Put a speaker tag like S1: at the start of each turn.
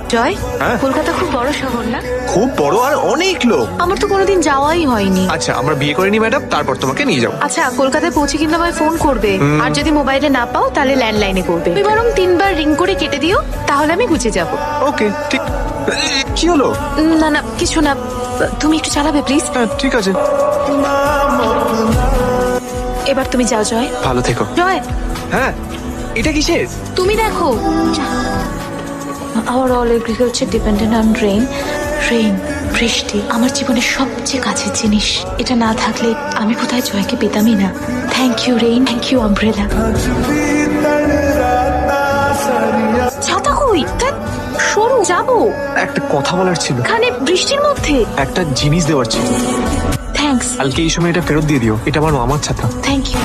S1: জয়,
S2: হ্যাঁ?
S1: কলকাতা খুব বড় শহর না?
S2: খুব বড় আর অনেক লোক।
S1: আমার তো কোনোদিন যাওয়াই হয়নি।
S2: আচ্ছা, আমরা বিয়ে করিনি ম্যাডাম, তারপর তোমাকে নিয়ে যাবো।
S1: আচ্ছা, কলকাতায় পৌঁছে কিন্তু আমায় ফোন করবে। আর যদি মোবাইলে না পাও তাহলে ল্যান্ডলাইনে করবে। তুমি বরং 3বার রিং করে কেটে দিও, তাহলে আমি গুছে যাব।
S2: ওকে, ঠিক। কি হলো?
S1: না না, কিছু না। তুমি একটু চালাবে প্লিজ।
S2: হ্যাঁ, ঠিক আছে।
S1: এবার তুমি যাও জয়।
S2: ভালো থেকো।
S1: জয়,
S2: হ্যাঁ, এটা কিসের?
S1: তুমি দেখো। Our all agriculture dependent on rain. Rain, বৃষ্টি আমার জীবনের সবচেয়ে কাছের জিনিস। এটা না থাকলে আমি কোথায় জয়কে পেতামই না। Thank you rain, thank you umbrella. ছাতা কই? ধ্যাৎ, সরু, যাবো।
S2: একটা কথা বলার ছিল।
S1: এখানে বৃষ্টির মধ্যে?
S2: একটা জিনিস দেওয়ার ছিল।
S1: থ্যাঙ্কস।
S2: কালকে এই সময় এটা ফেরত দিয়ে দিও। এটা আমার মামার ছাতা।
S1: Thank you.